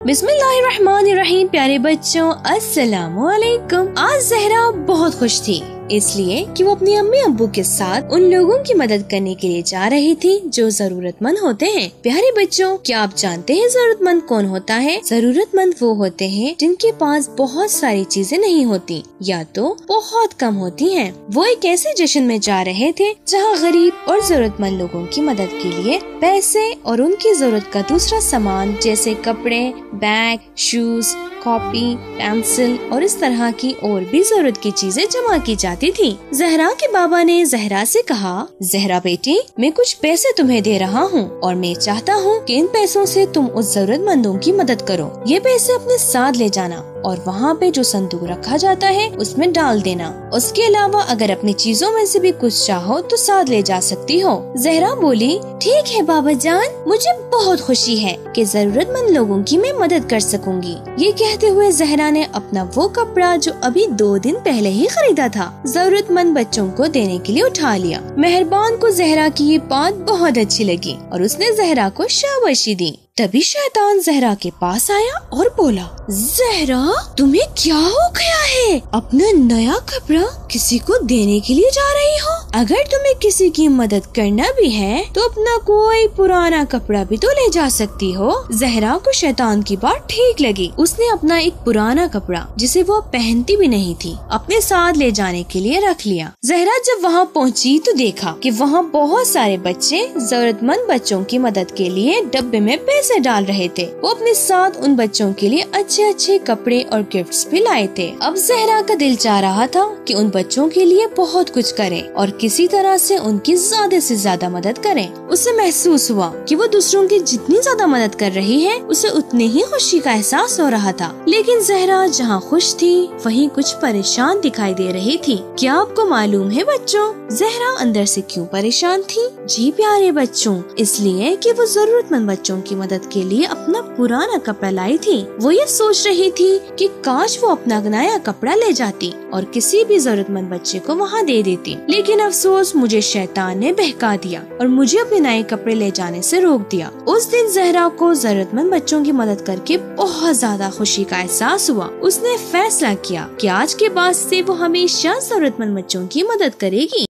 बिस्मिल्लाहिर्रहमानिर्रहीम। प्यारे बच्चों, अस्सलामु अलैकुम। आज ज़हरा बहुत खुश थी, इसलिए कि वो अपनी अम्मी अब्बू के साथ उन लोगों की मदद करने के लिए जा रही थी जो जरूरतमंद होते हैं। प्यारे बच्चों, क्या आप जानते हैं जरूरतमंद कौन होता है? जरूरतमंद वो होते हैं जिनके पास बहुत सारी चीजें नहीं होती या तो बहुत कम होती हैं। वो एक ऐसे जश्न में जा रहे थे जहाँ गरीब और जरूरतमंद लोगों की मदद के लिए पैसे और उनकी जरूरत का दूसरा सामान जैसे कपड़े, बैग, शूज, कॉपी, पेंसिल और इस तरह की और भी जरूरत की चीजें जमा की जाती थी। ज़हरा के बाबा ने ज़हरा से कहा, ज़हरा बेटी, मैं कुछ पैसे तुम्हें दे रहा हूँ और मैं चाहता हूँ कि इन पैसों से तुम उस जरूरतमंदों की मदद करो। ये पैसे अपने साथ ले जाना और वहाँ पे जो संदूक रखा जाता है उसमें डाल देना। उसके अलावा अगर अपनी चीजों में से भी कुछ चाहो तो साथ ले जा सकती हो। ज़हरा बोली, ठीक है बाबा जान, मुझे बहुत खुशी है कि जरूरतमंद लोगों की मैं मदद कर सकूंगी। ये कहते हुए ज़हरा ने अपना वो कपड़ा जो अभी 2 दिन पहले ही खरीदा था जरूरतमंद बच्चों को देने के लिए उठा लिया। मेहरबान को ज़हरा की ये बात बहुत अच्छी लगी और उसने ज़हरा को शाबाशी दी। तभी शैतान ज़हरा के पास आया और बोला, ज़हरा, तुम्हें क्या हो गया है? अपना नया कपड़ा किसी को देने के लिए जा रही हो? अगर तुम्हें किसी की मदद करना भी है तो अपना कोई पुराना कपड़ा भी तो ले जा सकती हो। ज़हरा को शैतान की बात ठीक लगी। उसने अपना एक पुराना कपड़ा जिसे वो पहनती भी नहीं थी अपने साथ ले जाने के लिए रख लिया। ज़हरा जब वहाँ पहुँची तो देखा कि वहाँ बहुत सारे बच्चे जरूरतमंद बच्चों की मदद के लिए डब्बे में पैसे डाल रहे थे। वो अपने साथ उन बच्चों के लिए अच्छे अच्छे कपड़े और गिफ्ट्स भी लाए थे। अब ज़हरा का दिल चाह रहा था कि उन बच्चों के लिए बहुत कुछ करे और किसी तरह से उनकी ज्यादा से ज्यादा मदद करे। उसे महसूस हुआ कि वो दूसरों की जितनी ज्यादा मदद कर रही है उसे उतनी ही खुशी का एहसास हो रहा था। लेकिन ज़हरा जहाँ खुश थी वहीं कुछ परेशान दिखाई दे रही थी। क्या आपको मालूम है बच्चों, ज़हरा अंदर से क्यों परेशान थी? जी प्यारे बच्चों, इसलिए कि वो जरूरतमंद बच्चों की मदद के लिए अपना पुराना कपड़ा लाई थी। वो ये सोच रही थी कि काश वो अपना नया कपड़ा ले जाती और किसी भी जरूरतमंद बच्चे को वहाँ दे देती। लेकिन अफसोस, मुझे शैतान ने बहका दिया और मुझे अपने नए कपड़े ले जाने से रोक दिया। उस दिन ज़हरा को जरूरतमंद बच्चों की मदद करके बहुत ज्यादा खुशी का एहसास हुआ। उसने फैसला किया कि आज के बाद से वो हमेशा जरूरतमंद बच्चों की मदद करेगी।